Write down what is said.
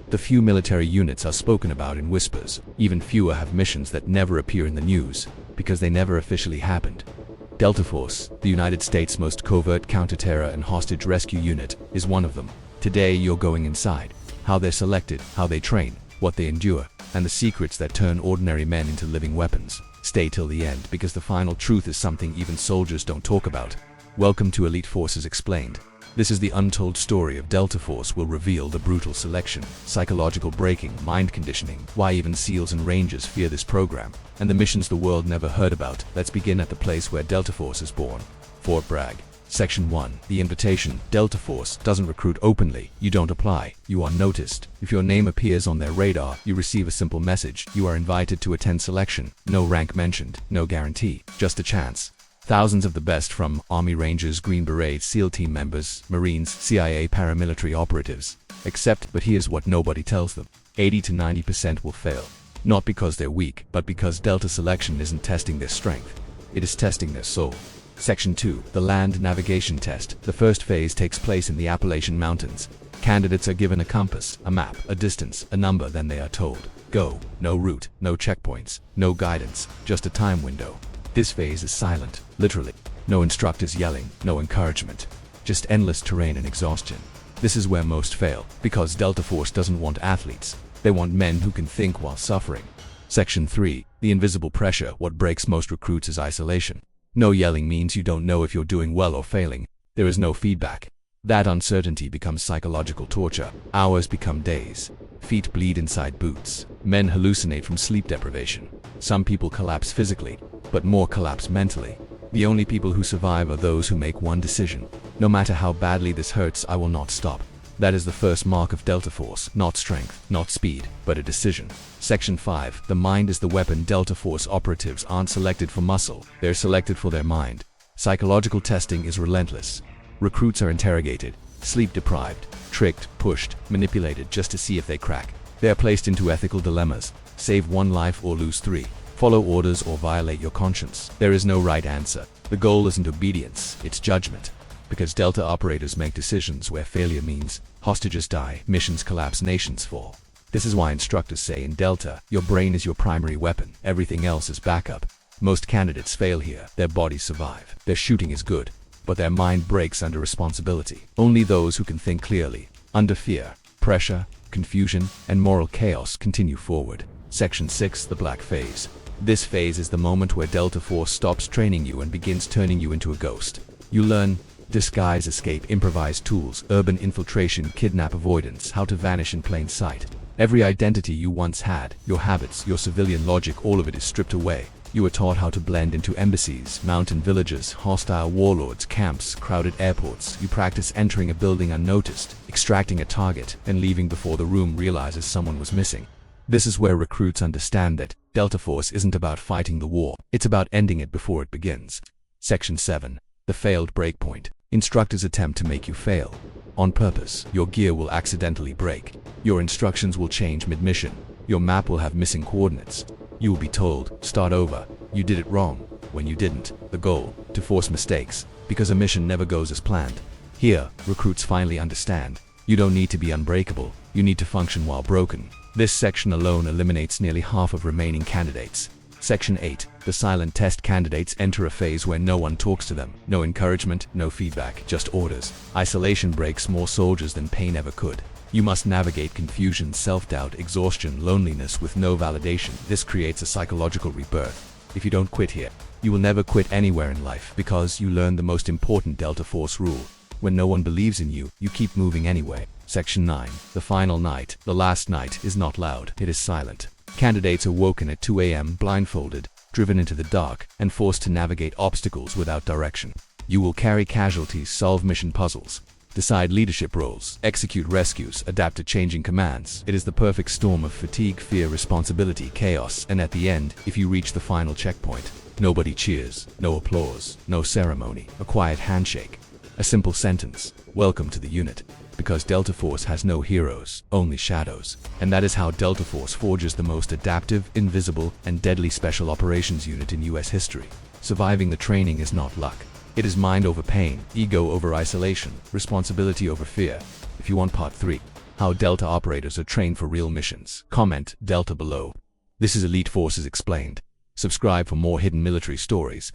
The few military units are spoken about in whispers. Even fewer have missions that never appear in the news, because they never officially happened. Delta Force, the United States' most covert counter-terror and hostage rescue unit, is one of them. Today you're going inside. How they're selected, how they train, what they endure, and the secrets that turn ordinary men into living weapons. Stay till the end, because the final truth is something even soldiers don't talk about. Welcome to Elite Forces Explained. This is the untold story of Delta Force. Will reveal the brutal selection, psychological breaking, mind conditioning, why even SEALs and Rangers fear this program, and the missions the world never heard about. Let's begin at the place where Delta Force is born. Fort Bragg. Section 1. The invitation. Delta Force doesn't recruit openly. You don't apply. You are noticed. If your name appears on their radar, you receive a simple message. You are invited to attend selection. No rank mentioned. No guarantee. Just a chance. Thousands of the best, from Army Rangers, Green Berets, SEAL team members, Marines, CIA paramilitary operatives. But here's what nobody tells them. 80 to 90% will fail. Not because they're weak, but because Delta selection isn't testing their strength. It is testing their soul. Section 2. The Land Navigation Test. The first phase takes place in the Appalachian Mountains. Candidates are given a compass, a map, a distance, a number, then they are told, go. No route, no checkpoints, no guidance, just a time window. This phase is silent, literally. No instructors yelling, no encouragement. Just endless terrain and exhaustion. This is where most fail, because Delta Force doesn't want athletes. They want men who can think while suffering. Section 3. The invisible pressure. What breaks most recruits is isolation. No yelling means you don't know if you're doing well or failing. There is no feedback. That uncertainty becomes psychological torture. Hours become days. Feet bleed inside boots. Men hallucinate from sleep deprivation. Some people collapse physically, but more collapse mentally. The only people who survive are those who make one decision. No matter how badly this hurts, I will not stop. That is the first mark of Delta Force. Not strength, not speed, but a decision. Section 5. The mind is the weapon. Delta Force operatives aren't selected for muscle. They're selected for their mind. Psychological testing is relentless. Recruits are interrogated, sleep-deprived, tricked, pushed, manipulated just to see if they crack. They are placed into ethical dilemmas. Save one life or lose 3. Follow orders or violate your conscience. There is no right answer. The goal isn't obedience, it's judgment. Because Delta operators make decisions where failure means hostages die, missions collapse, nations fall. This is why instructors say in Delta, your brain is your primary weapon, everything else is backup. Most candidates fail here. Their bodies survive. Their shooting is good, but their mind breaks under responsibility. Only those who can think clearly, under fear, pressure, confusion, and moral chaos continue forward. Section 6. The Black Phase. This phase is the moment where Delta Force stops training you and begins turning you into a ghost. You learn disguise, escape, improvised tools, urban infiltration, kidnap avoidance, how to vanish in plain sight. Every identity you once had, your habits, your civilian logic, all of it is stripped away. You are taught how to blend into embassies, mountain villages, hostile warlords, camps, crowded airports. You practice entering a building unnoticed, extracting a target, and leaving before the room realizes someone was missing. This is where recruits understand that Delta Force isn't about fighting the war, it's about ending it before it begins. Section 7. The Failed Breakpoint. Instructors attempt to make you fail. On purpose. Your gear will accidentally break. Your instructions will change mid-mission. Your map will have missing coordinates. You will be told, start over, you did it wrong, when you didn't. The goal, to force mistakes, because a mission never goes as planned. Here, recruits finally understand. You don't need to be unbreakable, you need to function while broken. This section alone eliminates nearly half of remaining candidates. Section 8. The Silent Test. Candidates enter a phase where no one talks to them. No encouragement, no feedback, just orders. Isolation breaks more soldiers than pain ever could. You must navigate confusion, self-doubt, exhaustion, loneliness with no validation. This creates a psychological rebirth. If you don't quit here, you will never quit anywhere in life, because you learn the most important Delta Force rule. When no one believes in you, you keep moving anyway. Section 9. The Final Night. The last night is not loud, it is silent. Candidates are woken at 2 a.m. blindfolded, driven into the dark, and forced to navigate obstacles without direction. You will carry casualties, solve mission puzzles, decide leadership roles, execute rescues, adapt to changing commands. It is the perfect storm of fatigue, fear, responsibility, chaos, and at the end, if you reach the final checkpoint, nobody cheers, no applause, no ceremony, a quiet handshake, a simple sentence, welcome to the unit. Because Delta Force has no heroes, only shadows. And that is how Delta Force forges the most adaptive, invisible, and deadly special operations unit in US history. Surviving the training is not luck. It is mind over pain, ego over isolation, responsibility over fear. If you want part 3, How Delta operators are trained for real missions. Comment Delta below. This is Elite Forces Explained. Subscribe for more hidden military stories.